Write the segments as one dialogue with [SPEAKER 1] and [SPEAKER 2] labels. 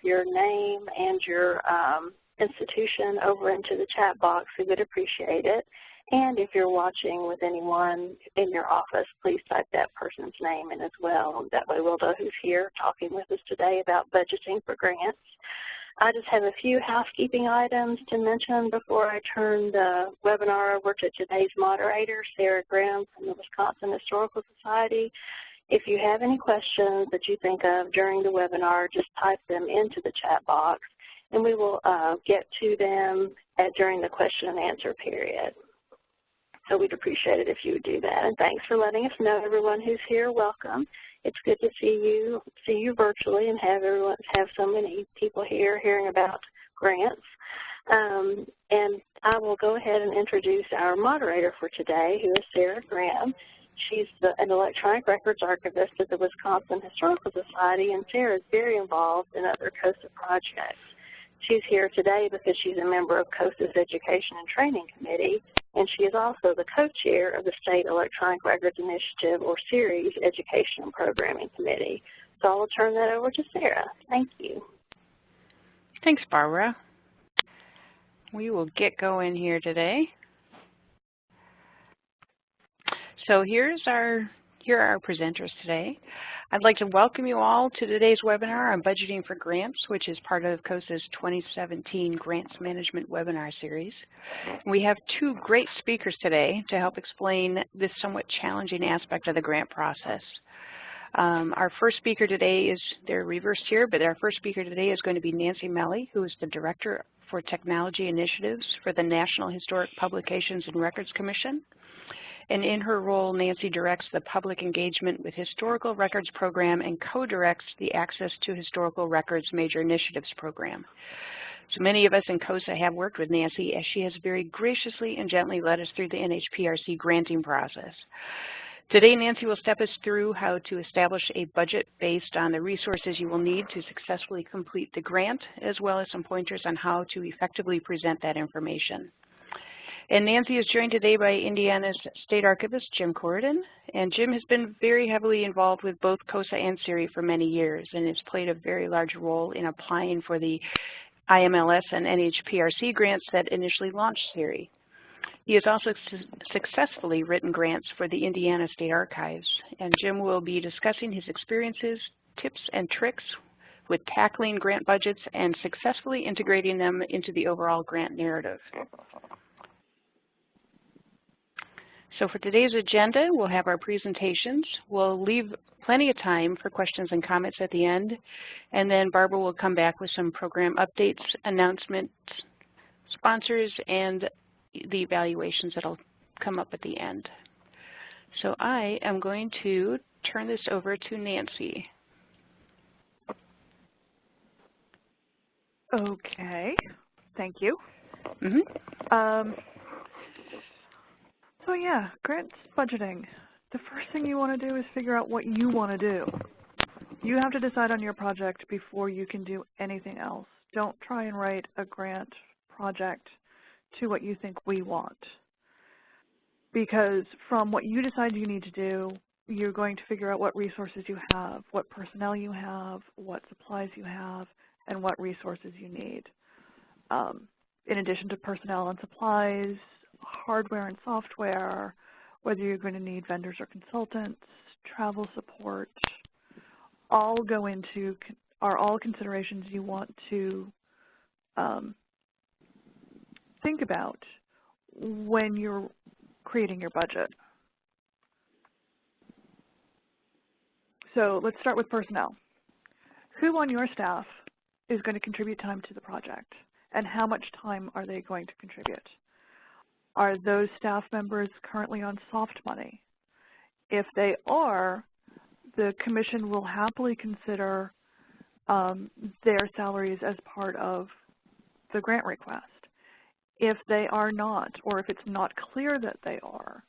[SPEAKER 1] your name and your institution over into the chat box. We would appreciate it. And if you're watching with anyone in your office, please type that person's name in as well. That way we'll know who's here talking with us today about budgeting for grants. I just have a few housekeeping items to mention before I turn the webinar over to today's moderator, Sarah Graham from the Wisconsin Historical Society. If you have any questions that you think of during the webinar, just type them into the chat box, and we will get to them during the question and answer period. So we'd appreciate it if you would do that. And thanks for letting us know, everyone who's here. Welcome. It's good to see you virtually and have so many people here hearing about grants. And I will go ahead and introduce our moderator for today, who is Sarah Graham. She's an electronic records archivist at the Wisconsin Historical Society, and Sarah is very involved in other CoSA projects. She's here today because she's a member of CoSA's Education and Training Committee, and she is also the co-chair of the State Electronic Records Initiative, or SERIES, Education and Programming Committee. So I'll turn that over to Sarah. Thank you.
[SPEAKER 2] Thanks, Barbara. We will get going here today. So here are our presenters today. I'd like to welcome you all to today's webinar on budgeting for grants, which is part of CoSA's 2017 Grants Management Webinar Series. We have two great speakers today to help explain this somewhat challenging aspect of the grant process. Our first speaker today is, they're reversed here, but our first speaker today is going to be Nancy Melley, who is the Director for Technology Initiatives for the National Historic Publications and Records Commission. And in her role, Nancy directs the Public Engagement with Historical Records program and co-directs the Access to Historical Records Major Initiatives program. So many of us in CoSA have worked with Nancy, as she has very graciously and gently led us through the NHPRC granting process. Today, Nancy will step us through how to establish a budget based on the resources you will need to successfully complete the grant, as well as some pointers on how to effectively present that information. And Nancy is joined today by Indiana's State Archivist, Jim Corridan. And Jim has been very heavily involved with both CoSA and SERI for many years, and has played a very large role in applying for the IMLS and NHPRC grants that initially launched SERI. He has also successfully written grants for the Indiana State Archives. And Jim will be discussing his experiences, tips, and tricks with tackling grant budgets and successfully integrating them into the overall grant narrative. So for today's agenda, we'll have our presentations. We'll leave plenty of time for questions and comments at the end, and then Barbara will come back with some program updates, announcements, sponsors, and the evaluations that'll come up at the end. So I am going to turn this over to Nancy.
[SPEAKER 3] Okay, thank you. So yeah, grants budgeting. The first thing you want to do is figure out what you want to do. You have to decide on your project before you can do anything else. Don't try and write a grant project to what you think we want. Because from what you decide you need to do, you're going to figure out what resources you have, what personnel you have, what supplies you have, and what resources you need. In addition to personnel and supplies, hardware and software, whether you're going to need vendors or consultants, travel support, all are all considerations you want to think about when you're creating your budget. So let's start with personnel. Who on your staff is going to contribute time to the project, and how much time are they going to contribute? Are those staff members currently on soft money? If they are, the commission will happily consider their salaries as part of the grant request. If they are not, or if it's not clear that they are,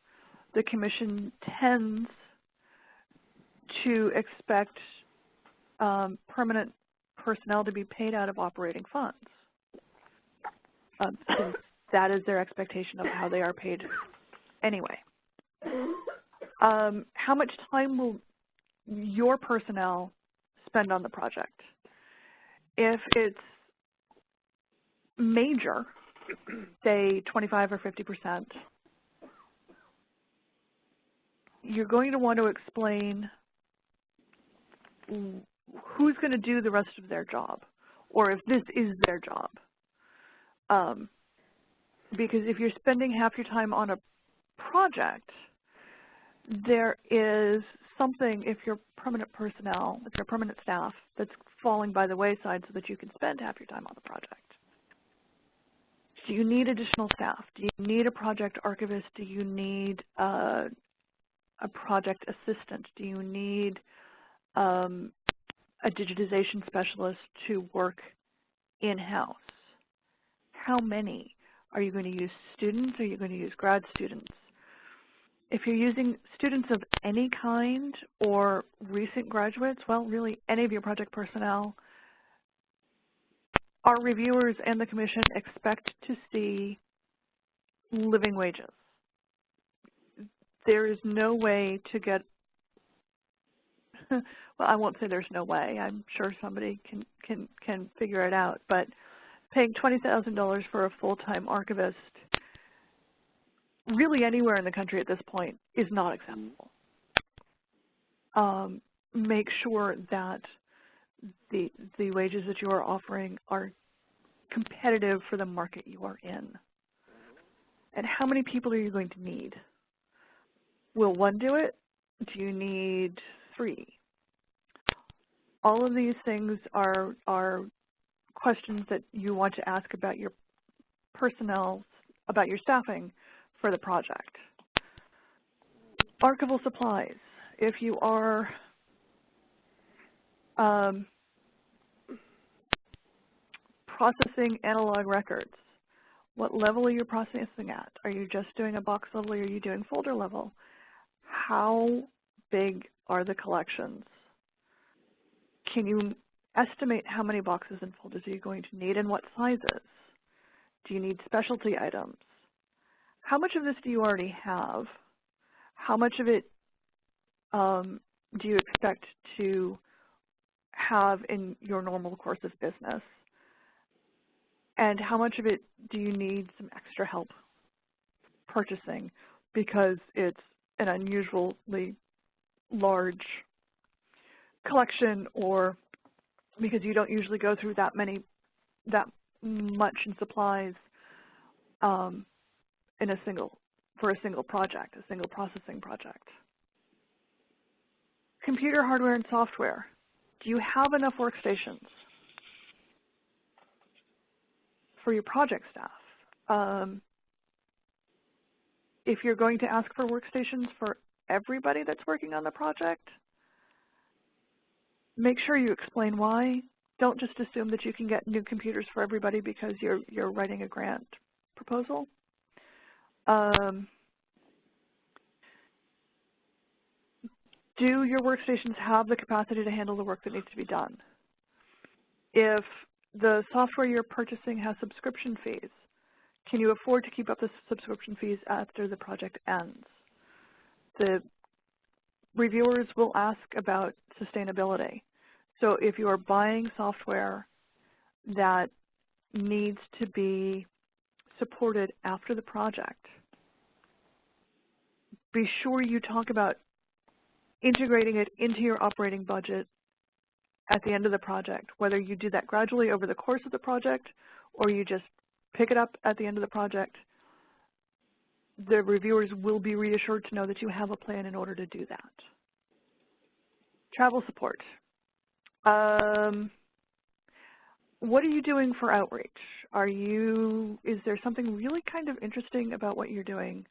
[SPEAKER 3] the commission tends to expect permanent personnel to be paid out of operating funds. Since that is their expectation of how they are paid anyway. How much time will your personnel spend on the project? If it's major, say 25 or 50%, you're going to want to explain who's going to do the rest of their job, or if this is their job. Because if you're spending half your time on a project, there is something, if you're permanent personnel, if you're permanent staff, that's falling by the wayside so that you can spend half your time on the project. Do you need additional staff? Do you need a project archivist? Do you need a project assistant? Do you need a digitization specialist to work in-house? How many? Are you going to use students? Are you going to use grad students? If you're using students of any kind or recent graduates, well, really any of your project personnel, our reviewers and the commission expect to see living wages. There is no way to get, well, I won't say there's no way. I'm sure somebody can figure it out, but paying $20,000 for a full-time archivist really anywhere in the country at this point is not acceptable. Make sure that the wages that you are offering are competitive for the market you are in. And how many people are you going to need? Will one do it? Do you need 3? All of these things are questions that you want to ask about your personnel, about your staffing for the project. Archival supplies. If you are processing analog records, what level are you processing at? Are you just doing a box level or are you doing folder level? How big are the collections? Can you estimate how many boxes and folders are you going to need and what sizes? Do you need specialty items? How much of this do you already have? How much of it do you expect to have in your normal course of business? And how much of it do you need some extra help purchasing because it's an unusually large collection, or because you don't usually go through that much in supplies for a single project, a single processing project. Computer hardware and software. Do you have enough workstations for your project staff? If you're going to ask for workstations for everybody that's working on the project, make sure you explain why. Don't just assume that you can get new computers for everybody because you're writing a grant proposal. Do your workstations have the capacity to handle the work that needs to be done? If the software you're purchasing has subscription fees, can you afford to keep up the subscription fees after the project ends? The reviewers will ask about sustainability. So if you are buying software that needs to be supported after the project, be sure you talk about integrating it into your operating budget at the end of the project, whether you do that gradually over the course of the project or you just pick it up at the end of the project. The reviewers will be reassured to know that you have a plan in order to do that. Travel support. What are you doing for outreach? Is there something really kind of interesting about what you're doing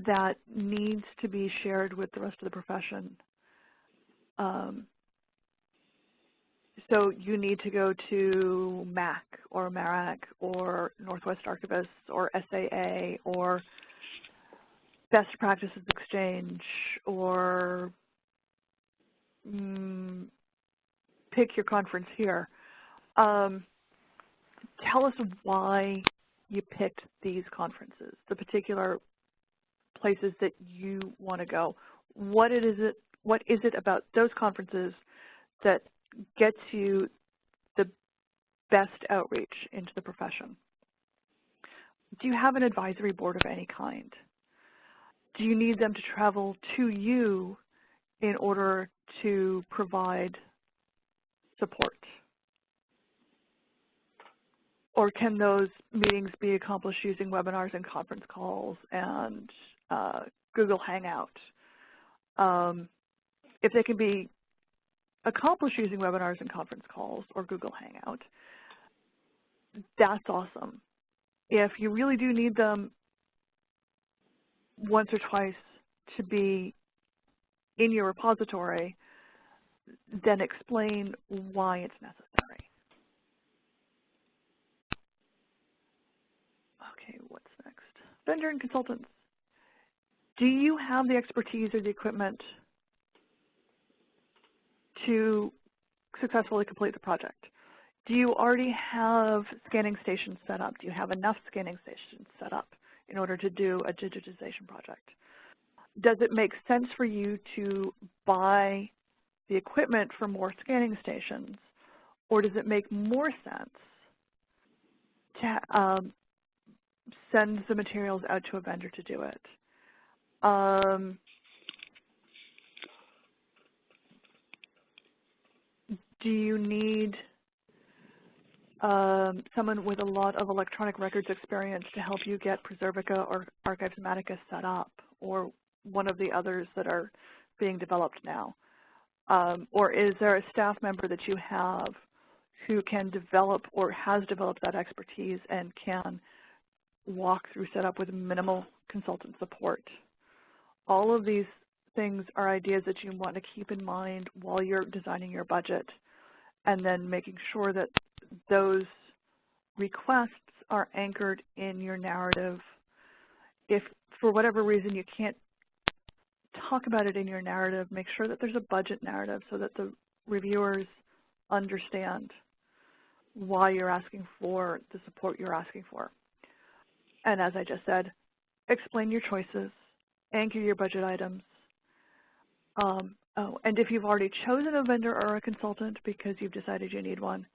[SPEAKER 3] that needs to be shared with the rest of the profession? So you need to go to MAC or MARAC or Northwest Archivists or SAA or Best Practices Exchange, or pick your conference here. Tell us why you picked these conferences, the particular places that you want to go. What is it about those conferences that gets you the best outreach into the profession? Do you have an advisory board of any kind? Do you need them to travel to you in order to provide support? Or can those meetings be accomplished using webinars and conference calls and Google Hangout? If they can be accomplished using webinars and conference calls or Google Hangout, that's awesome. If you really do need them once or twice to be in your repository, then explain why it's necessary. Okay, what's next? Vendor and consultants. Do you have the expertise or the equipment to successfully complete the project? Do you already have scanning stations set up? Do you have enough scanning stations set up in order to do a digitization project? Does it make sense for you to buy the equipment for more scanning stations, or does it make more sense to send the materials out to a vendor to do it? Do you need someone with a lot of electronic records experience to help you get Preservica or Archivematica set up, or one of the others that are being developed now? Or is there a staff member that you have who can develop or has developed that expertise and can walk through setup with minimal consultant support? All of these things are ideas that you want to keep in mind while you're designing your budget, and then making sure that those requests are anchored in your narrative. If for whatever reason you can't talk about it in your narrative, make sure that there's a budget narrative so that the reviewers understand why you're asking for the support you're asking for. And as I just said, explain your choices, anchor your budget items. And if you've already chosen a vendor or a consultant because you've decided you need one,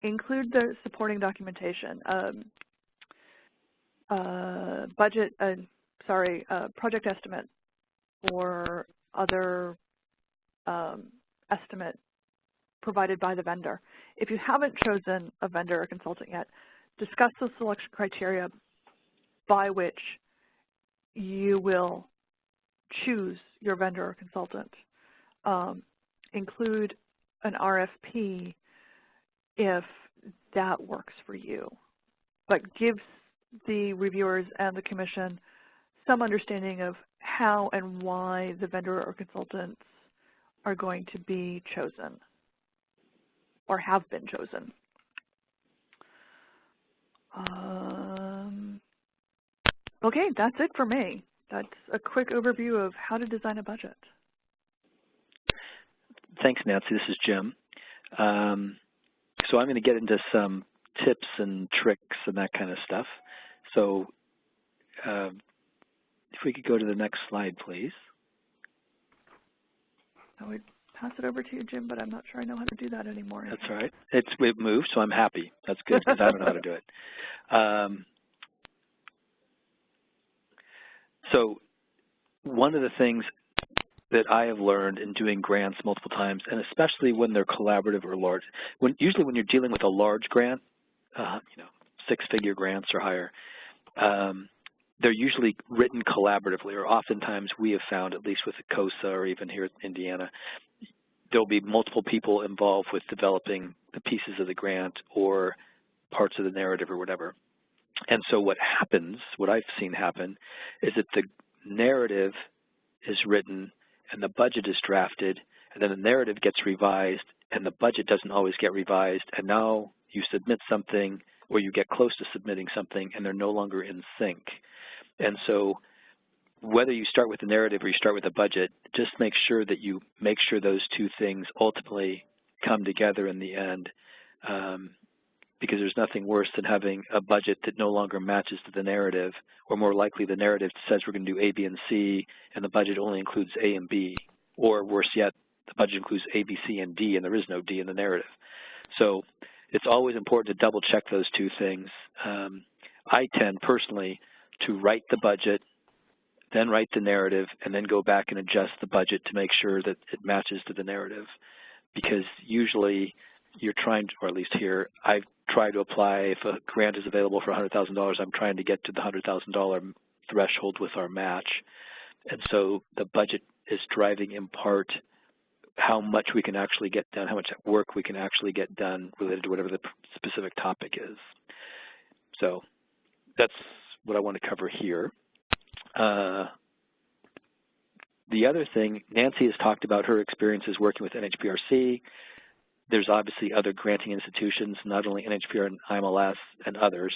[SPEAKER 3] include the supporting documentation, project estimate or other estimate provided by the vendor. If you haven't chosen a vendor or consultant yet, discuss the selection criteria by which you will choose your vendor or consultant. Include an RFP if that works for you, but give the reviewers and the commission some understanding of how and why the vendor or consultants are going to be chosen or have been chosen. Okay, that's it for me. That's a quick overview of how to design a budget.
[SPEAKER 4] Thanks, Nancy. This is Jim. So I'm going to get into some tips and tricks and that kind of stuff. So if we could go to the next slide, please.
[SPEAKER 3] I would pass it over to you, Jim, but I'm not sure I know how to do that anymore.
[SPEAKER 4] That's all right. It moved, so I'm happy. That's good because I don't know how to do it. So one of the things that I have learned in doing grants multiple times, and especially when they're collaborative or large, usually when you're dealing with a large grant, six-figure grants or higher, they're usually written collaboratively, or oftentimes we have found, at least with the CoSA or even here in Indiana, there'll be multiple people involved with developing the pieces of the grant or parts of the narrative or whatever. And so what happens, what I've seen happen, is that the narrative is written and the budget is drafted, and then the narrative gets revised and the budget doesn't always get revised, and now you submit something or you get close to submitting something and they're no longer in sync. And so whether you start with the narrative or you start with the budget, just make sure that you make sure those two things ultimately come together in the end, because there's nothing worse than having a budget that no longer matches to the narrative, or more likely the narrative says we're going to do A, B, and C, and the budget only includes A and B, or worse yet, the budget includes A, B, C, and D, and there is no D in the narrative. So it's always important to double check those two things. I tend personally to write the budget, then write the narrative, and then go back and adjust the budget to make sure that it matches to the narrative. Because usually you're trying to, or at least here, I try to apply, if a grant is available for $100,000, I'm trying to get to the $100,000 threshold with our match. And so the budget is driving in part how much we can actually get done, how much work we can actually get done related to whatever the specific topic is. So that's what I want to cover here. The other thing, Nancy has talked about her experiences working with NHPRC. There's obviously other granting institutions, not only NHPR and IMLS and others,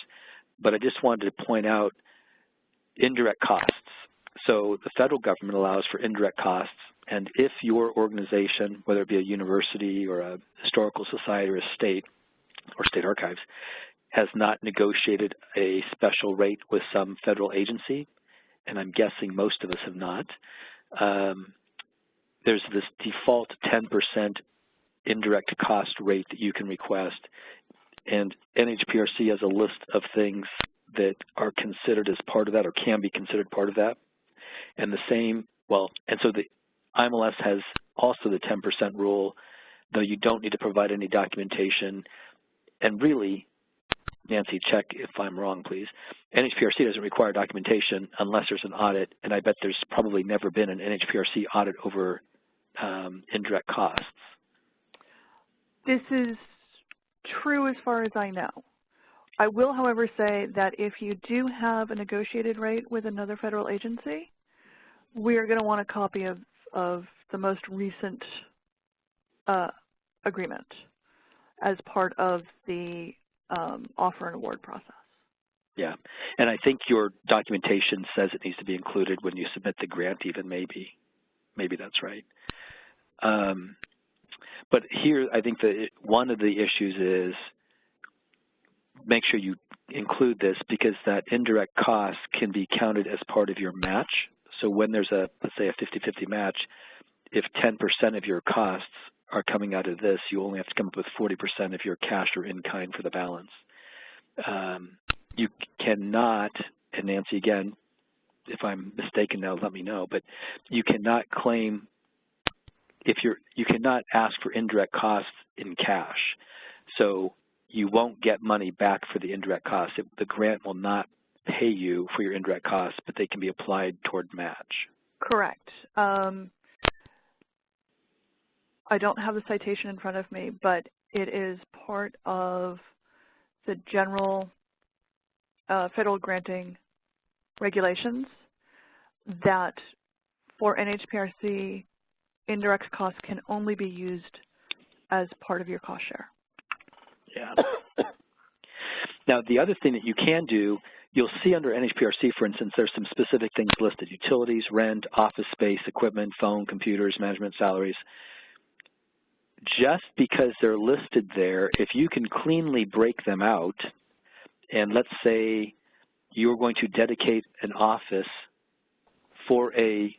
[SPEAKER 4] but I just wanted to point out indirect costs. So the federal government allows for indirect costs, and if your organization, whether it be a university or a historical society or a state or state archives, has not negotiated a special rate with some federal agency, and I'm guessing most of us have not, there's this default 10% indirect cost rate that you can request, and NHPRC has a list of things that are considered as part of that or can be considered part of that. And the same, well, and so the IMLS has also the 10% rule, though you don't need to provide any documentation. And really, Nancy, check if I'm wrong, please. NHPRC doesn't require documentation unless there's an audit, and I bet there's probably never been an NHPRC audit over indirect costs.
[SPEAKER 3] This is true as far as I know. I will, however, say that if you do have a negotiated rate with another federal agency, we are going to want a copy of the most recent agreement as part of the offer and award process.
[SPEAKER 4] Yeah, and I think your documentation says it needs to be included when you submit the grant even, maybe that's right. But here I think that one of the issues is make sure you include this, because that indirect cost can be counted as part of your match. So when there's a, let's say, a 50-50 match, if 10% of your costs are coming out of this, you only have to come up with 40% of your cash or in-kind for the balance. You cannot, and Nancy, again, if I'm mistaken now, let me know, but you cannot claim, you cannot ask for indirect costs in cash. So you won't get money back for the indirect costs. The grant will not pay you for your indirect costs, but they can be applied toward match.
[SPEAKER 3] Correct. I don't have the citation in front of me, but it is part of the general federal granting regulations that for NHPRC, indirect costs can only be used as part of your cost share.
[SPEAKER 4] Yeah. Now, the other thing that you can do, you'll see under NHPRC, for instance, there's some specific things listed: utilities, rent, office space, equipment, phone, computers, management salaries. Just because they're listed there, if you can cleanly break them out, and let's say you're going to dedicate an office for a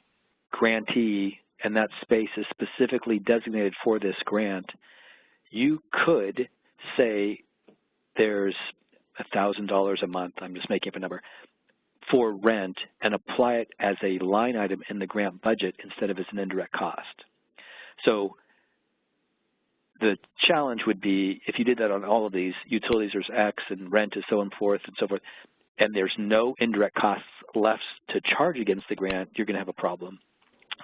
[SPEAKER 4] grantee and that space is specifically designated for this grant, you could say there's $1,000 a month, I'm just making up a number, for rent, and apply it as a line item in the grant budget instead of as an indirect cost. So the challenge would be, if you did that on all of these, utilities there's X and rent is so and forth and so forth, and there's no indirect costs left to charge against the grant, you're going to have a problem.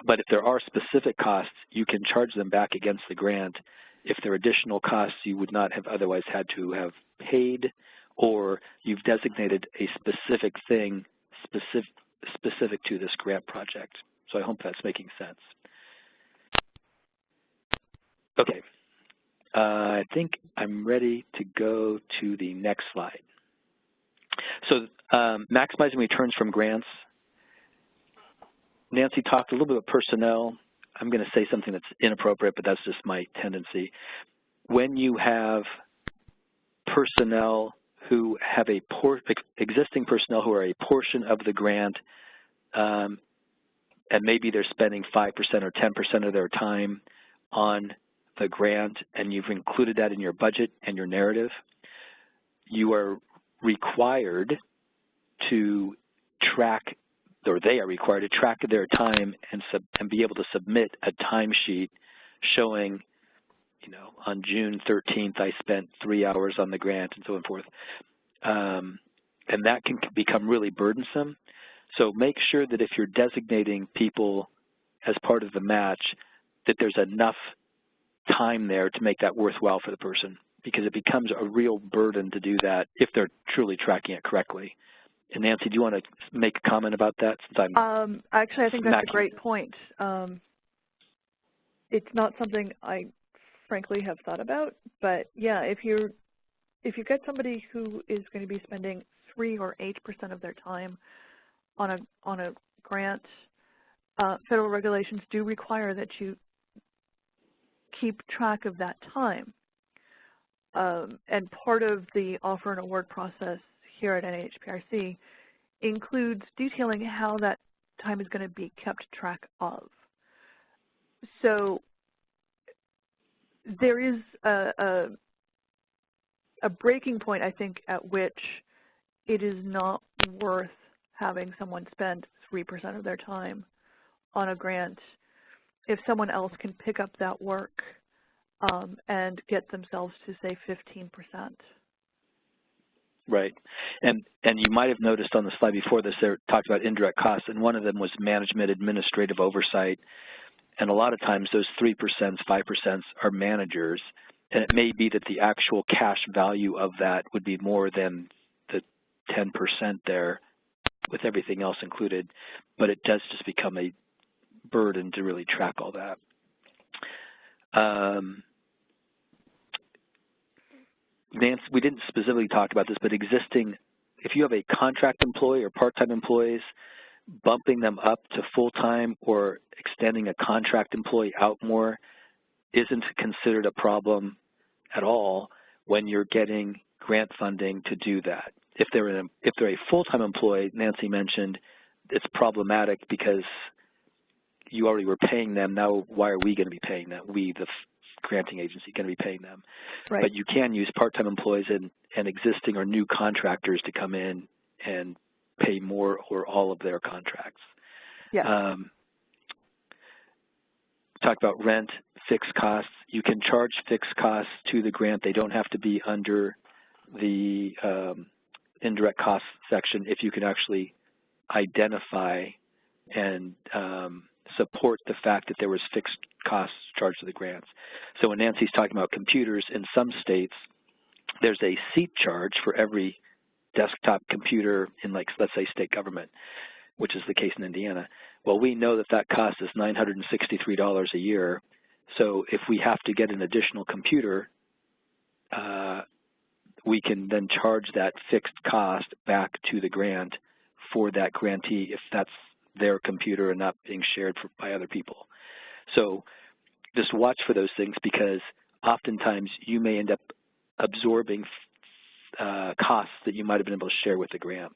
[SPEAKER 4] But if there are specific costs, you can charge them back against the grant. If there are additional costs you would not have otherwise had to have paid, or you've designated a specific thing specific to this grant project. So I hope that's making sense. Okay. I think I'm ready to go to the next slide. So maximizing returns from grants. Nancy talked a little bit about personnel. I'm going to say something that's inappropriate, but that's just my tendency. When you have personnel who have existing personnel who are a portion of the grant, and maybe they're spending 5% or 10% of their time on the grant and you've included that in your budget and your narrative, you are required to track, or they are required to track their time and be able to submit a timesheet showing, you know, on June 13th I spent 3 hours on the grant and so forth. And that can become really burdensome. So make sure that if you're designating people as part of the match, that there's enough time there to make that worthwhile for the person, because it becomes a real burden to do that if they're truly tracking it correctly. And Nancy, do you want to make a comment about that? Since
[SPEAKER 3] actually, I think that's a great point. It's not something I frankly have thought about, but yeah, if you get somebody who is going to be spending 3 or 8% of their time on a grant, federal regulations do require that you keep track of that time. And part of the offer and award process here at NHPRC includes detailing how that time is going to be kept track of. So there is a breaking point, I think, at which it is not worth having someone spend 3% of their time on a grant if someone else can pick up that work and get themselves to, say, 15%.
[SPEAKER 4] Right. And you might have noticed on the slide before this, they talked about indirect costs, and one of them was management administrative oversight. And a lot of times those 3%, 5% are managers, and it may be that the actual cash value of that would be more than the 10% there with everything else included, but it does just become a burden to really track all that. Nancy, we didn't specifically talk about this, but if you have a contract employee or part-time employees, bumping them up to full-time or extending a contract employee out more isn't considered a problem at all when you're getting grant funding to do that. If they're a full-time employee, Nancy mentioned, it's problematic because you already were paying them. Now, why are we going to be paying them? We, the granting agency, going to be paying them. Right. But you can use part-time employees and existing or new contractors to come in and pay more or all of their contracts. Yeah. Talk about rent, fixed costs. You can charge fixed costs to the grant. They don't have to be under the indirect costs section if you can actually identify and support the fact that there was fixed costs charged to the grants. So when Nancy's talking about computers, in some states, there's a seat charge for every desktop computer in, like, let's say, state government, which is the case in Indiana. Well, we know that that cost is $963 a year. So if we have to get an additional computer, we can then charge that fixed cost back to the grant for that grantee if that's their computer and not being shared by other people. So just watch for those things, because oftentimes you may end up absorbing costs that you might have been able to share with the grant.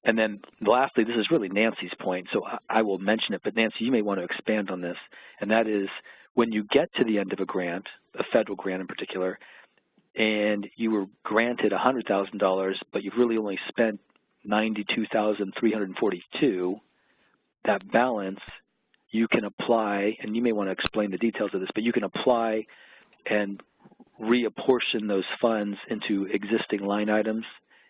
[SPEAKER 4] And then lastly, this is really Nancy's point, so I will mention it, but Nancy, you may want to expand on this, and that is when you get to the end of a grant, a federal grant in particular, and you were granted $100,000, but you've really only spent $92,342, that balance you can apply, and you may want to explain the details of this, but you can apply and reapportion those funds into existing line items.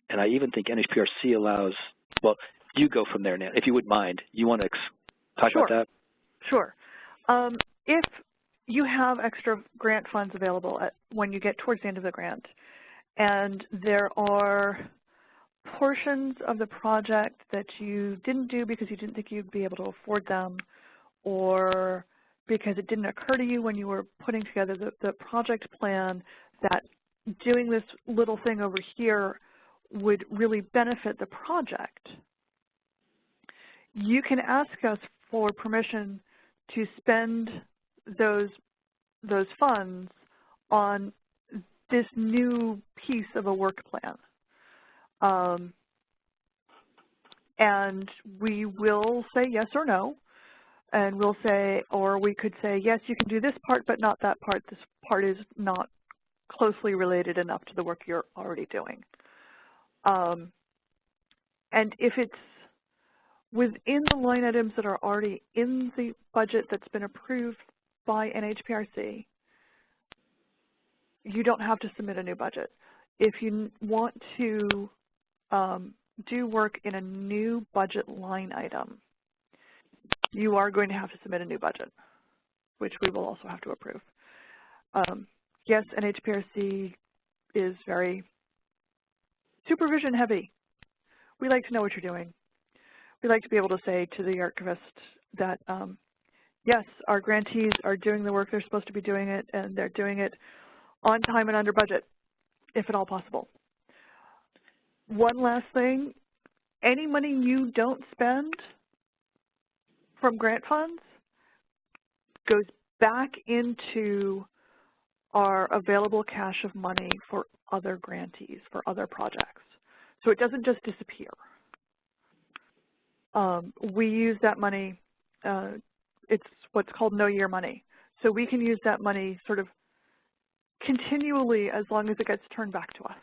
[SPEAKER 4] And I even think NHPRC allows, well, you go from there, Nan, if you wouldn't mind. You want to talk about that?
[SPEAKER 3] Sure. If you have extra grant funds available when you get towards the end of the grant, and there are portions of the project that you didn't do because you didn't think you'd be able to afford them, or because it didn't occur to you when you were putting together the project plan that doing this little thing over here would really benefit the project, you can ask us for permission to spend those funds on this new piece of a work plan. And we will say yes or no. and we'll say, or we could say, yes, you can do this part, but not that part. This part is not closely related enough to the work you're already doing. And if it's within the line items that are already in the budget that's been approved by NHPRC, you don't have to submit a new budget. If you want to do work in a new budget line item, you are going to have to submit a new budget, which we will also have to approve. Yes, NHPRC is very supervision heavy. We like to know what you're doing. We like to be able to say to the archivist that, yes, our grantees are doing the work they're supposed to be doing it, and they're doing it on time and under budget, if at all possible. One last thing, any money you don't spend from grant funds goes back into our available cache of money for other grantees, for other projects. So it doesn't just disappear. We use that money, it's what's called no-year money. So we can use that money sort of continually as long as it gets turned back to us.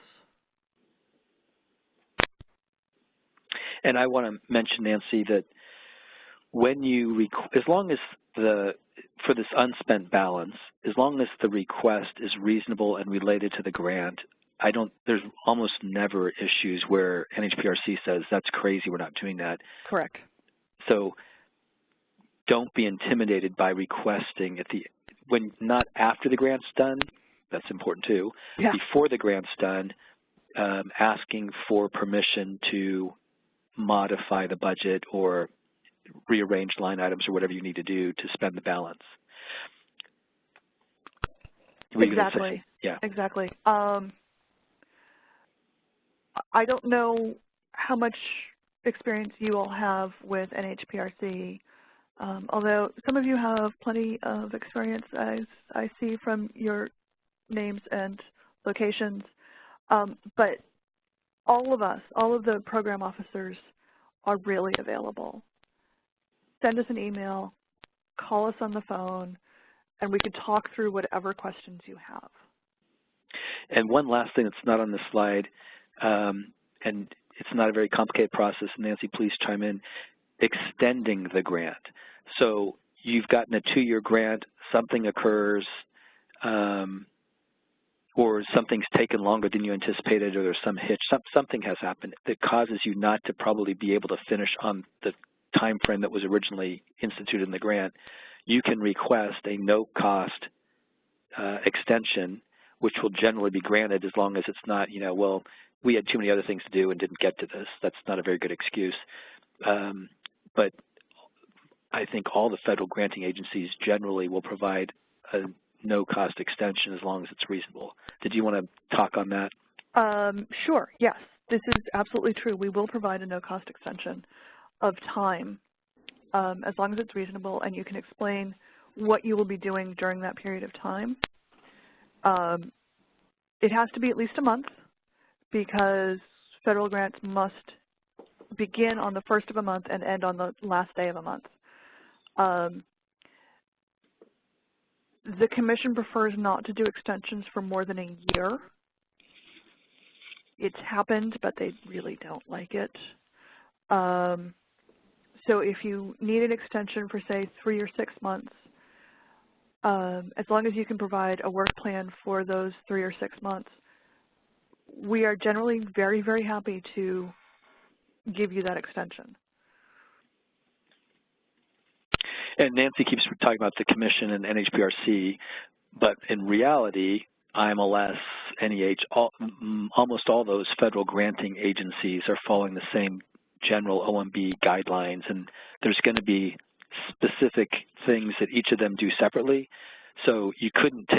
[SPEAKER 4] And I want to mention, Nancy, that when you, as long as for this unspent balance, as long as the request is reasonable and related to the grant, there's almost never issues where NHPRC says, that's crazy, we're not doing that.
[SPEAKER 3] Correct.
[SPEAKER 4] So don't be intimidated by requesting when not after the grant's done, that's important too. Yeah. Before the grant's done, asking for permission to modify the budget or rearrange line items or whatever you need to do to spend the balance.
[SPEAKER 3] Exactly.
[SPEAKER 4] Yeah.
[SPEAKER 3] Exactly. I don't know how much experience you all have with NHPRC, although some of you have plenty of experience, as I see from your names and locations. But all of us, all of the program officers are really available. Send us an email, call us on the phone, and we could talk through whatever questions you have.
[SPEAKER 4] And one last thing that's not on this slide, and it's not a very complicated process, Nancy, please chime in, extending the grant. So you've gotten a 2-year grant, something occurs, or something's taken longer than you anticipated, or there's some hitch, something has happened that causes you not to probably be able to finish on the time frame that was originally instituted in the grant. You can request a no-cost extension, which will generally be granted as long as it's not, well, we had too many other things to do and didn't get to this. That's not a very good excuse. But I think all the federal granting agencies generally will provide a no-cost extension as long as it's reasonable. Did you want to talk on that?
[SPEAKER 3] Sure, yes. This is absolutely true. We will provide a no-cost extension of time as long as it's reasonable and you can explain what you will be doing during that period of time. It has to be at least a month because federal grants must begin on the first of a month and end on the last day of a month. The Commission prefers not to do extensions for more than a year. It's happened, but they really don't like it. So if you need an extension for, say, 3 or 6 months, as long as you can provide a work plan for those 3 or 6 months, we are generally very, very happy to give you that extension.
[SPEAKER 4] And Nancy keeps talking about the Commission and NHPRC, but in reality, IMLS, NEH, almost all those federal granting agencies are following the same general OMB guidelines, and there's going to be specific things that each of them do separately. So you couldn't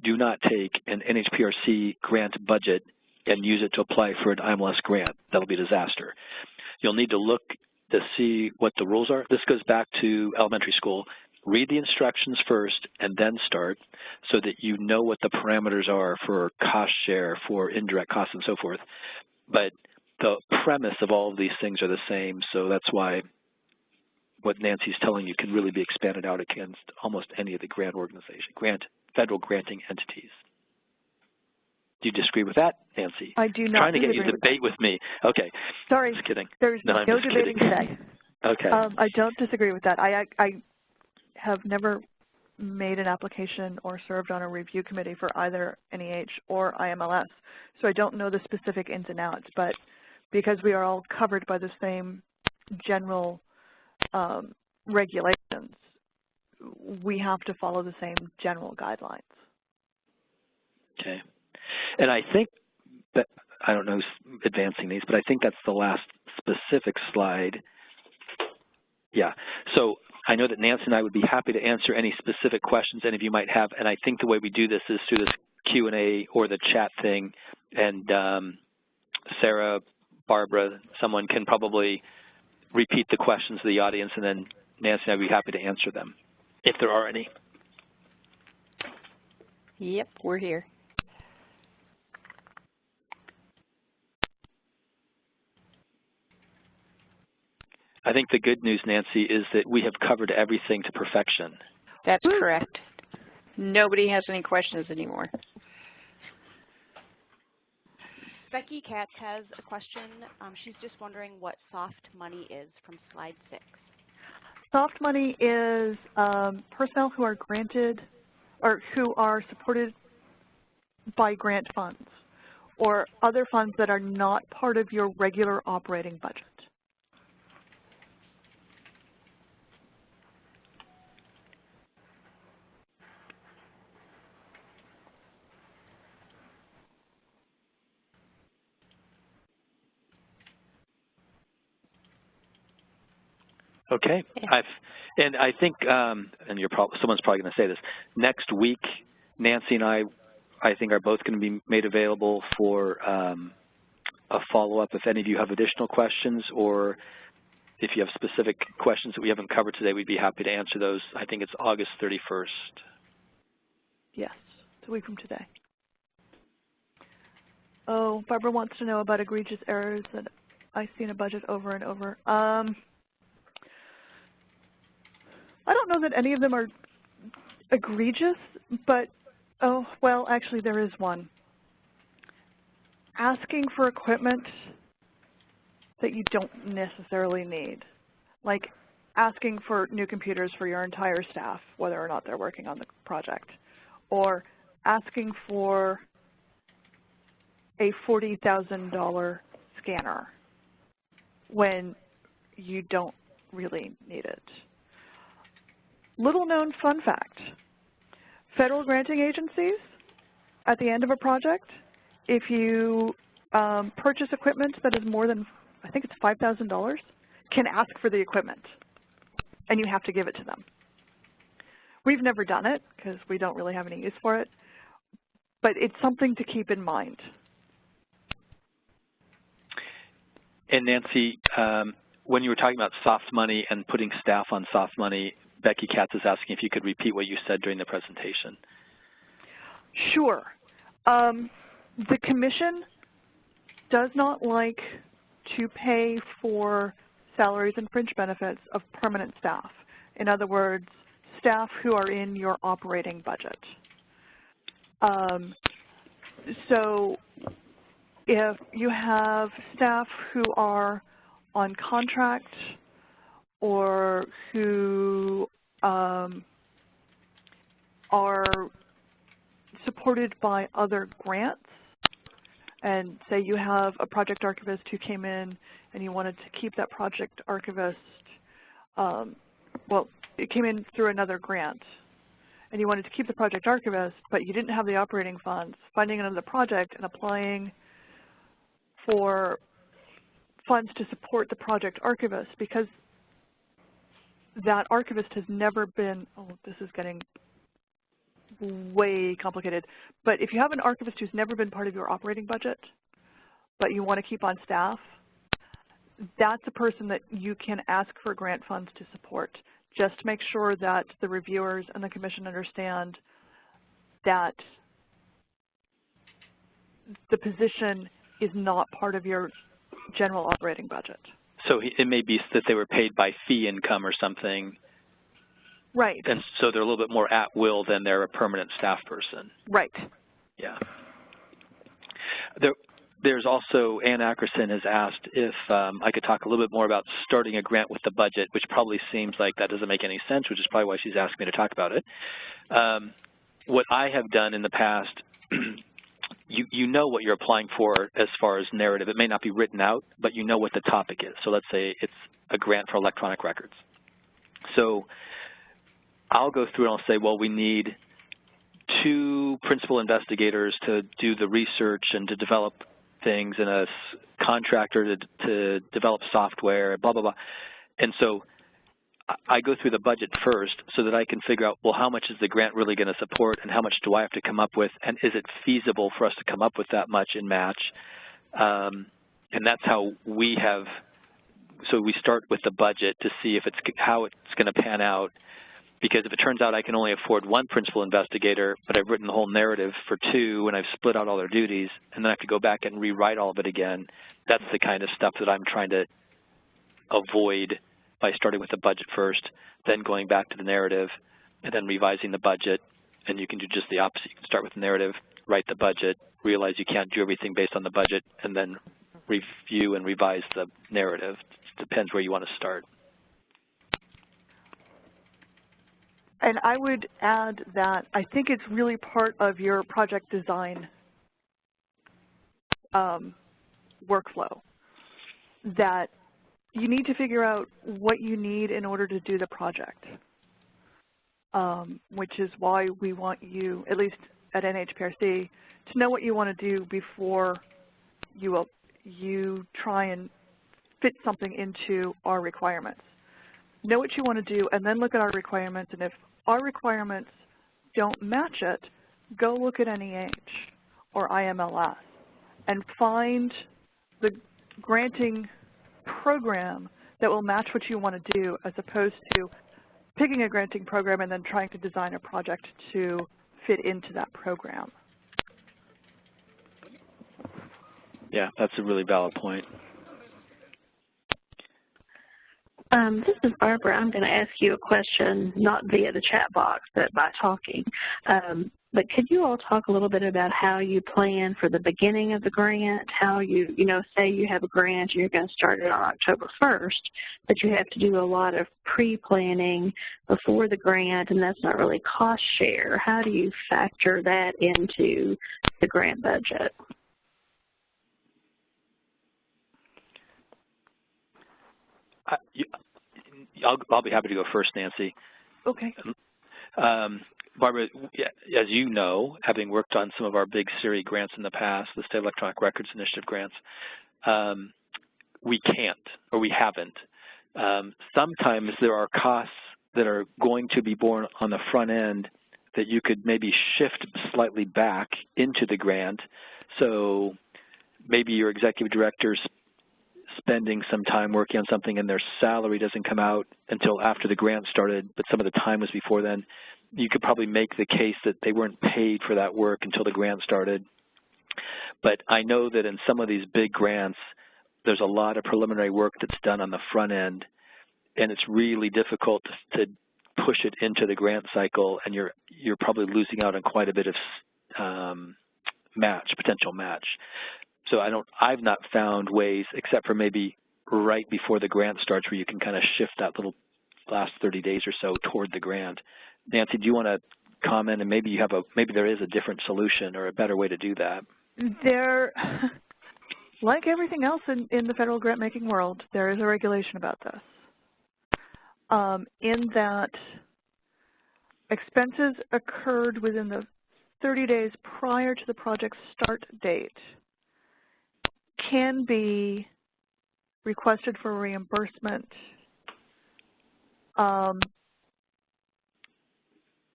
[SPEAKER 4] do not take an NHPRC grant budget and use it to apply for an IMLS grant. That'll be a disaster. You'll need to look to see what the rules are. This goes back to elementary school. Read the instructions first and then start so that you know what the parameters are for cost share, for indirect costs and so forth. But the premise of all of these things are the same, so that's why what Nancy's telling you can really be expanded out against almost any of the federal granting entities. Do you disagree with that, Nancy?
[SPEAKER 3] I do not.
[SPEAKER 4] Trying to get you to debate with me. Okay.
[SPEAKER 3] Sorry.
[SPEAKER 4] Just kidding.
[SPEAKER 3] There's no debating today.
[SPEAKER 4] Okay.
[SPEAKER 3] I don't disagree with that. I have never made an application or served on a review committee for either NEH or IMLS, so I don't know the specific ins and outs, but because we are all covered by the same general regulations, we have to follow the same general guidelines.
[SPEAKER 4] Okay. And I think that, I don't know advancing these, but I think that's the last specific slide. Yeah. So I know that Nancy and I would be happy to answer any specific questions any of you might have, and I think the way we do this is through this Q&A or the chat thing, and Sarah, Barbara, someone can probably repeat the questions to the audience, and then Nancy and I would be happy to answer them, if there are any.
[SPEAKER 2] Yep, we're here.
[SPEAKER 4] I think the good news, Nancy, is that we have covered everything to perfection.
[SPEAKER 2] That's correct. Nobody has any questions anymore.
[SPEAKER 5] Becky Katz has a question. She's just wondering what soft money is from slide 6.
[SPEAKER 3] Soft money is personnel who are granted or who are supported by grant funds or other funds that are not part of your regular operating budget.
[SPEAKER 4] Okay, and I think, and someone's probably going to say this, next week, Nancy and I think are both going to be made available for a follow-up if any of you have additional questions, or if you have specific questions that we haven't covered today, we'd be happy to answer those. I think it's August 31st.
[SPEAKER 3] Yes, it's a week from today. Oh, Barbara wants to know about egregious errors that I see in a budget over and over. I don't know that any of them are egregious, but, oh, well, actually there is one. Asking for equipment that you don't necessarily need, like asking for new computers for your entire staff, whether or not they're working on the project, or asking for a $40,000 scanner when you don't really need it. Little known fun fact, federal granting agencies, at the end of a project, if you purchase equipment that is more than, I think it's $5,000, can ask for the equipment, and you have to give it to them. We've never done it because we don't really have any use for it, but it's something to keep in mind.
[SPEAKER 4] And Nancy, when you were talking about soft money and putting staff on soft money, Becky Katz is asking if you could repeat what you said during the presentation.
[SPEAKER 3] Sure. The commission does not like to pay for salaries and fringe benefits of permanent staff. In other words, staff who are in your operating budget. So if you have staff who are on contract or who are supported by other grants, and say you have a project archivist who came in and you wanted to keep that project archivist, well, it came in through another grant, and you wanted to keep the project archivist, but you didn't have the operating funds, finding another project and applying for funds to support the project archivist, because that archivist has never been, oh, this is getting way complicated, but if you have an archivist who's never been part of your operating budget, but you want to keep on staff, that's a person that you can ask for grant funds to support. Just make sure that the reviewers and the commission understand that the position is not part of your general operating budget.
[SPEAKER 4] So it may be that they were paid by fee income or something.
[SPEAKER 3] Right.
[SPEAKER 4] And so they're a little bit more at will than they're a permanent staff person.
[SPEAKER 3] Right.
[SPEAKER 4] Yeah. There's also, Ann Ackerson has asked if I could talk a little bit more about starting a grant with the budget, which probably seems like that doesn't make any sense, which is probably why she's asked me to talk about it. What I have done in the past, you know what you're applying for as far as narrative. It may not be written out, but you know what the topic is. So let's say it's a grant for electronic records. So I'll go through and I'll say, well, we need 2 principal investigators to do the research and to develop things, and a contractor to develop software, blah, blah, blah. And so I go through the budget first so that I can figure out, well, how much is the grant really going to support, and how much do I have to come up with, and is it feasible for us to come up with that much in match? And that's how we have, so we start with the budget to see if it's how it's going to pan out. Because if it turns out I can only afford 1 principal investigator, but I've written the whole narrative for 2 and I've split out all their duties, and then I have to go back and rewrite all of it again, that's the kind of stuff that I'm trying to avoid by starting with the budget first, then going back to the narrative, and then revising the budget. And you can do just the opposite. You can start with the narrative, write the budget, realize you can't do everything based on the budget, and then review and revise the narrative. It depends where you want to start.
[SPEAKER 3] And I would add that I think it's really part of your project design workflow that you need to figure out what you need in order to do the project, which is why we want you, at least at NHPRC, to know what you want to do before you try and fit something into our requirements. Know what you want to do, and then look at our requirements, and if our requirements don't match it, go look at NEH or IMLS and find the granting program that will match what you want to do, as opposed to picking a granting program and then trying to design a project to fit into that program.
[SPEAKER 4] Yeah, that's a really valid point.
[SPEAKER 1] This is Barbara. I'm going to ask you a question, not via the chat box, but by talking. But could you all talk a little bit about how you plan for the beginning of the grant, how you say you have a grant and you're going to start it on October 1st, but you have to do a lot of pre-planning before the grant, and that's not really cost share. How do you factor that into the grant budget?
[SPEAKER 4] I'll be happy to go first, Nancy.
[SPEAKER 3] Okay.
[SPEAKER 4] Barbara, as you know, having worked on some of our big SERI grants in the past, the State Electronic Records Initiative grants, we can't, or we haven't. Sometimes there are costs that are going to be borne on the front end that you could maybe shift slightly back into the grant. So maybe your executive director's spending some time working on something and their salary doesn't come out until after the grant started, but some of the time was before then. You could probably make the case that they weren't paid for that work until the grant started. But I know that in some of these big grants, there's a lot of preliminary work that's done on the front end, and it's really difficult to push it into the grant cycle, and you're probably losing out on quite a bit of potential match. So I've not found ways, except for maybe right before the grant starts, where you can kind of shift that little last 30 days or so toward the grant. Nancy, do you want to comment, and maybe there is a different solution or a better way to do that?
[SPEAKER 3] There, like everything else in the federal grant making world, there is a regulation about this. In that expenses occurred within the 30 days prior to the project's start date can be requested for reimbursement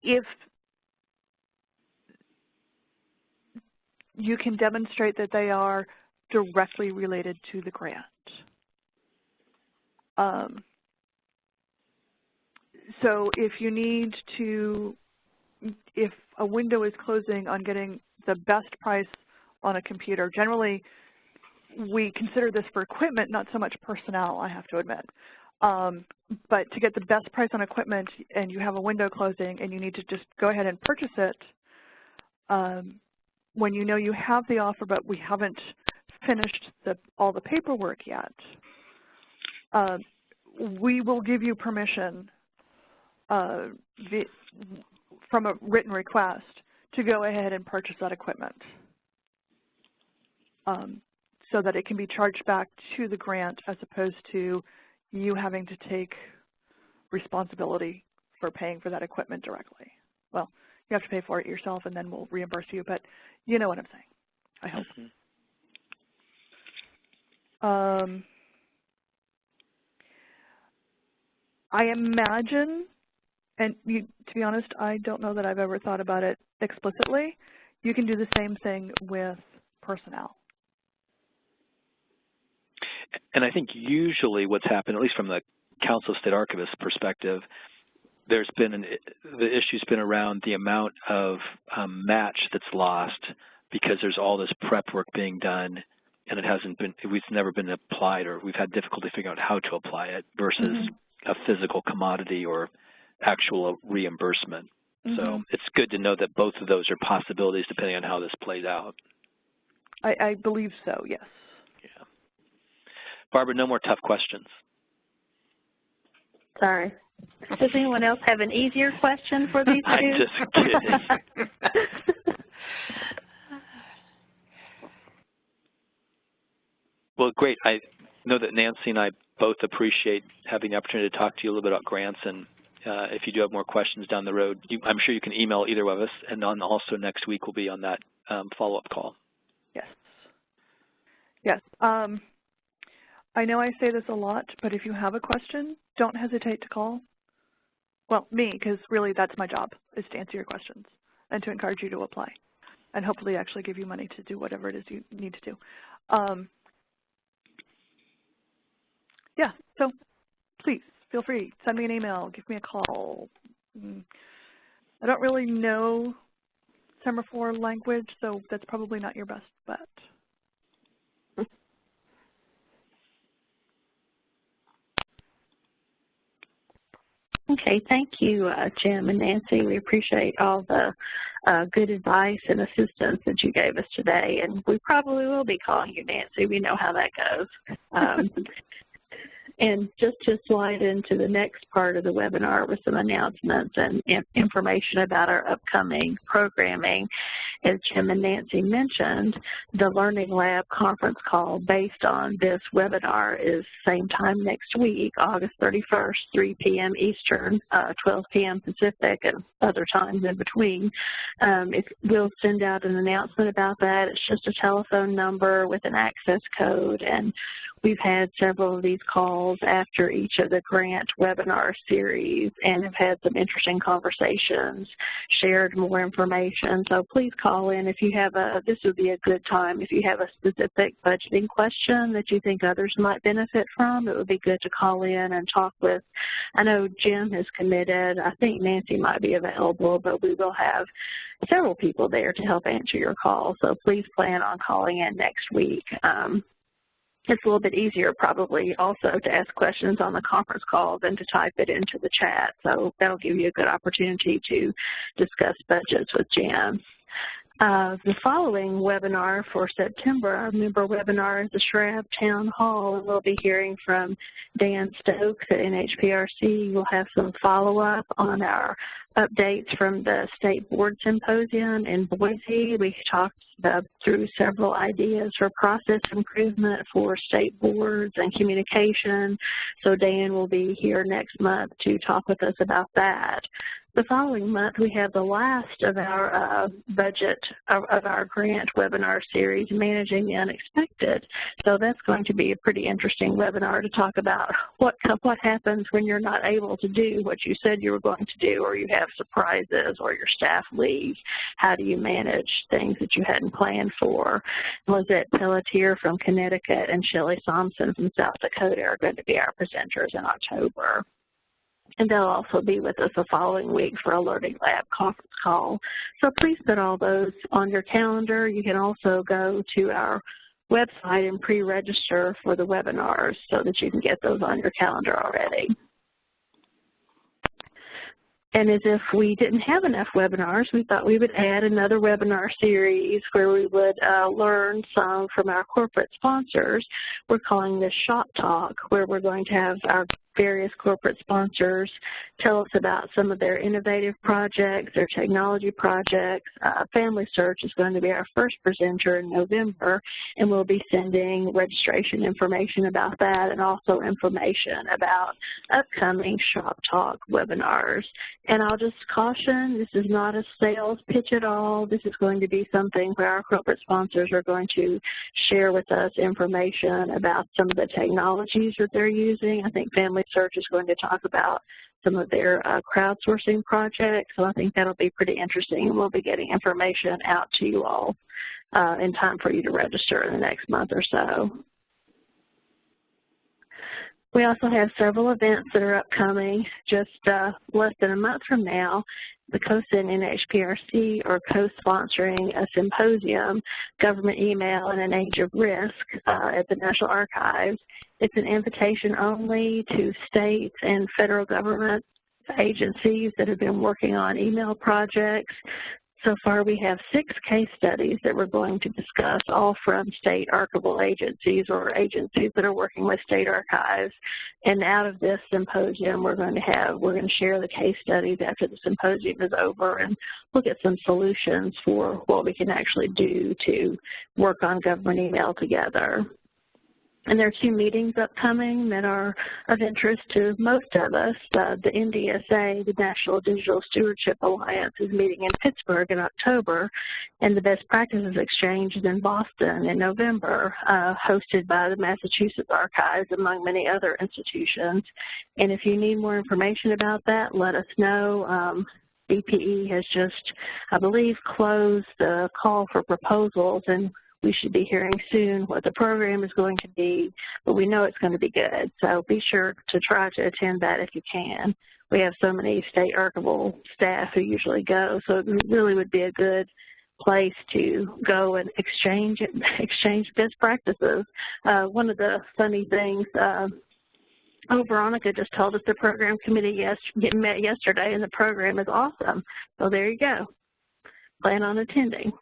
[SPEAKER 3] if you can demonstrate that they are directly related to the grant. So if you need to, if a window is closing on getting the best price on a computer, generally we consider this for equipment, not so much personnel, I have to admit. But to get the best price on equipment and you have a window closing and you need to just go ahead and purchase it, when you know you have the offer but we haven't finished all the paperwork yet, we will give you permission from a written request to go ahead and purchase that equipment so that it can be charged back to the grant as opposed to you having to take responsibility for paying for that equipment directly. Well, you have to pay for it yourself and then we'll reimburse you, but you know what I'm saying, I hope. I imagine, and to be honest, I don't know that I've ever thought about it explicitly, you can do the same thing with personnel.
[SPEAKER 4] And I think usually what's happened, at least from the Council of State Archivists perspective, there's been the issue's been around the amount of match that's lost because there's all this prep work being done and it's never been applied, or we've had difficulty figuring out how to apply it versus a physical commodity or actual reimbursement. So it's good to know that both of those are possibilities depending on how this plays out.
[SPEAKER 3] I believe so, yes.
[SPEAKER 4] Yeah. Barbara, no more tough questions.
[SPEAKER 1] Sorry. Does anyone else have an easier question for these two?
[SPEAKER 4] I'm just kidding. Well, great. I know that Nancy and I both appreciate having the opportunity to talk to you a little bit about grants, and if you do have more questions down the road, I'm sure you can email either of us, and also next week we'll be on that follow-up call.
[SPEAKER 3] Yes. Yes. I know I say this a lot, but if you have a question, don't hesitate to call. Well, me, because really that's my job, is to answer your questions and to encourage you to apply and hopefully actually give you money to do whatever it is you need to do. Yeah, so please feel free. Send me an email. Give me a call. I don't really know semaphore language, so that's probably not your best bet.
[SPEAKER 1] Okay, thank you, Jim and Nancy. We appreciate all the good advice and assistance that you gave us today, and we probably will be calling you Nancy. We know how that goes. And just to slide into the next part of the webinar with some announcements and information about our upcoming programming, as Jim and Nancy mentioned, the Learning Lab conference call based on this webinar is same time next week, August 31st, 3 p.m. Eastern, 12 p.m. Pacific, and other times in between. We'll send out an announcement about that. It's just a telephone number with an access code, and we've had several of these calls after each of the grant webinar series and have had some interesting conversations, shared more information. So please call in if you have this would be a good time. If you have a specific budgeting question that you think others might benefit from, it would be good to call in and talk with. I know Jim has committed. I think Nancy might be available, but we will have several people there to help answer your call. So please plan on calling in next week. It's a little bit easier probably also to ask questions on the conference call than to type it into the chat. So that'll give you a good opportunity to discuss budgets with Jim. The following webinar for September, our member webinar is the Shrab Town Hall, and we'll be hearing from Dan Stokes at NHPRC. We'll have some follow-up on our updates from the State Board Symposium in Boise. We talked through several ideas for process improvement for state boards and communication. So Dan will be here next month to talk with us about that. The following month, we have the last of our budget of our grant webinar series, Managing the Unexpected. So that's going to be a pretty interesting webinar to talk about what happens when you're not able to do what you said you were going to do, or you have surprises, or your staff leaves. How do you manage things that you hadn't planned for? Lizette Pelletier from Connecticut and Shelley Thompson from South Dakota are going to be our presenters in October. And they'll also be with us the following week for a Learning Lab conference call. So please put all those on your calendar. You can also go to our website and pre-register for the webinars so that you can get those on your calendar already. And as if we didn't have enough webinars, we thought we would add another webinar series where we would learn some from our corporate sponsors. We're calling this Shop Talk, where we're going to have our various corporate sponsors tell us about some of their innovative projects, their technology projects. Family Search is going to be our first presenter in November, and we'll be sending registration information about that and also information about upcoming Shop Talk webinars. And I'll just caution, this is not a sales pitch at all. This is going to be something where our corporate sponsors are going to share with us information about some of the technologies that they're using. I think Family Search is going to talk about some of their crowdsourcing projects, so I think that'll be pretty interesting, and we'll be getting information out to you all in time for you to register in the next month or so. We also have several events that are upcoming just less than a month from now. The CoSA and NHPRC are co-sponsoring a symposium, Government Email in an Age of Risk, at the National Archives. It's an invitation only to states and federal government agencies that have been working on email projects. So far, we have 6 case studies that we're going to discuss, all from state archival agencies or agencies that are working with state archives. And out of this symposium, we're going to share the case studies after the symposium is over and look at some solutions for what we can actually do to work on government email together. And there are 2 meetings upcoming that are of interest to most of us. The NDSA, the National Digital Stewardship Alliance, is meeting in Pittsburgh in October, and the Best Practices Exchange is in Boston in November, hosted by the Massachusetts Archives, among many other institutions. And if you need more information about that, let us know. BPE has just, I believe, closed the call for proposals, and we should be hearing soon what the program is going to be, but we know it's going to be good. So be sure to try to attend that if you can. We have so many state archival staff who usually go, so it really would be a good place to go and exchange best practices. One of the funny things, Veronica just told us the program committee met yesterday, and the program is awesome. So there you go. Plan on attending.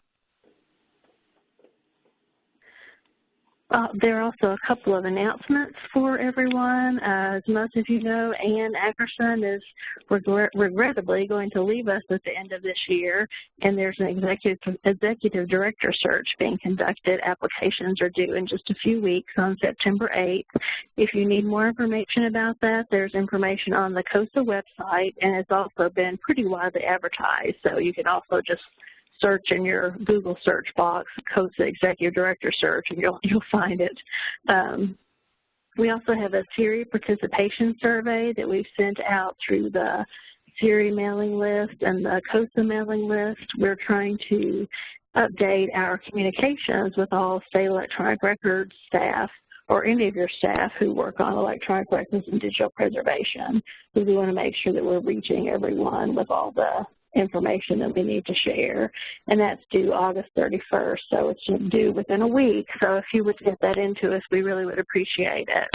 [SPEAKER 1] There are also a couple of announcements for everyone. As most of you know, Ann Ackerson is regrettably going to leave us at the end of this year, and there's an executive director search being conducted. Applications are due in just a few weeks on September 8th. If you need more information about that, there's information on the CoSA website, and it's also been pretty widely advertised, so you can also just search in your Google search box, CoSA Executive Director Search, and you'll find it. We also have a SERI participation survey that we've sent out through the SERI mailing list and the CoSA mailing list. We're trying to update our communications with all state electronic records staff or any of your staff who work on electronic records and digital preservation. So we want to make sure that we're reaching everyone with all the information that we need to share, and that's due August 31st, so it's due within a week. So if you would get that into us, we really would appreciate it.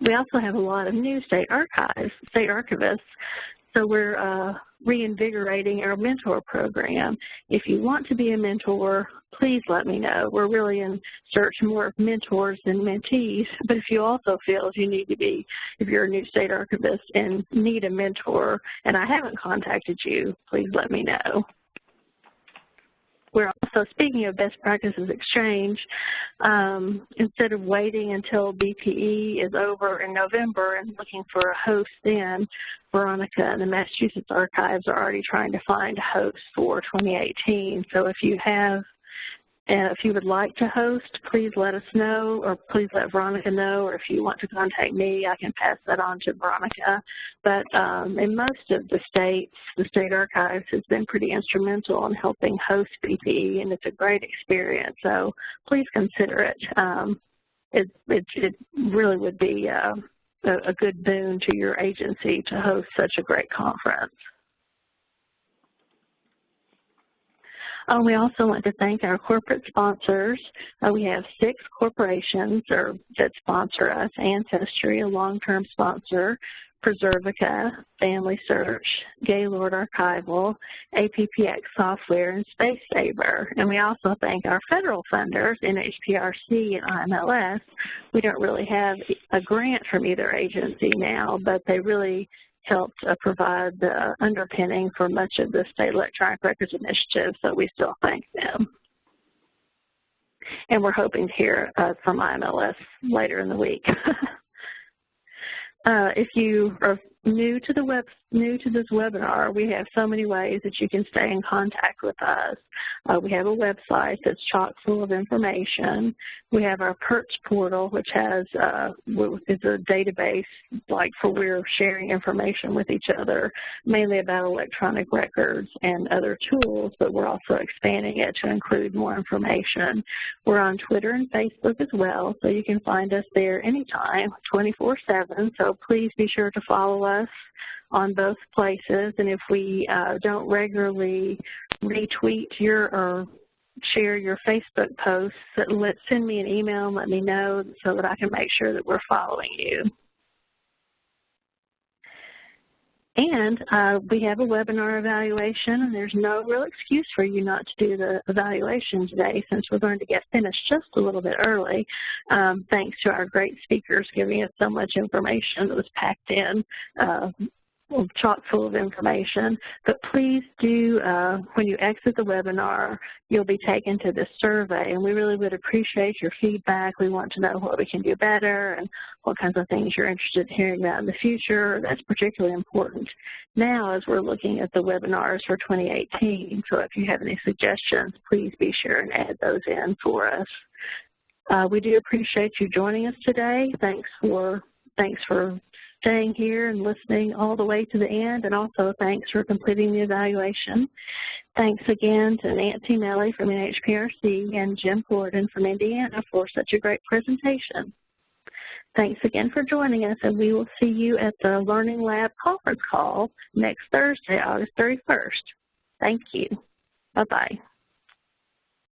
[SPEAKER 1] We also have a lot of new state archivists, so we're reinvigorating our mentor program. If you want to be a mentor, please let me know. We're really in search more of mentors than mentees, but if you also feel you need to be, if you're a new state archivist and need a mentor and I haven't contacted you, please let me know. We're also, speaking of best practices exchange, instead of waiting until BPE is over in November and looking for a host then, Veronica and the Massachusetts Archives are already trying to find a host for 2018. So if you would like to host, please let us know, or please let Veronica know, or if you want to contact me, I can pass that on to Veronica. But in most of the states, the state archives has been pretty instrumental in helping host BPE, and it's a great experience. So please consider it. It really would be a good boon to your agency to host such a great conference. We also want to thank our corporate sponsors. We have 6 corporations that sponsor us: Ancestry, a long-term sponsor, Preservica, Family Search, Gaylord Archival, APPX Software, and Space Saver. And we also thank our federal funders, NHPRC and IMLS. We don't really have a grant from either agency now, but they really helped provide the underpinning for much of the State Electronic Records Initiative, so we still thank them. And we're hoping to hear from IMLS later in the week. If you are new to this webinar, we have so many ways that you can stay in contact with us. We have a website that's chock full of information. We have our PERCH portal, which has is a database like for we're sharing information with each other, mainly about electronic records and other tools, but we're also expanding it to include more information. We're on Twitter and Facebook as well, so you can find us there anytime, 24/7. So please be sure to follow us on both places, and if we don't regularly retweet or share your Facebook posts, send me an email and let me know so that I can make sure that we're following you. And we have a webinar evaluation, and there's no real excuse for you not to do the evaluation today since we're going to get finished just a little bit early, thanks to our great speakers giving us so much information that was packed in, chock full of information. But please do, when you exit the webinar, you'll be taken to this survey, and we really would appreciate your feedback. We want to know what we can do better and what kinds of things you're interested in hearing about in the future. That's particularly important now as we're looking at the webinars for 2018. So if you have any suggestions, please be sure and add those in for us. We do appreciate you joining us today. Thanks for staying here and listening all the way to the end, and also thanks for completing the evaluation. Thanks again to Nancy Melley from NHPRC and Jim Corridan from Indiana for such a great presentation. Thanks again for joining us, and we will see you at the Learning Lab conference call next Thursday, August 31st. Thank you. Bye-bye.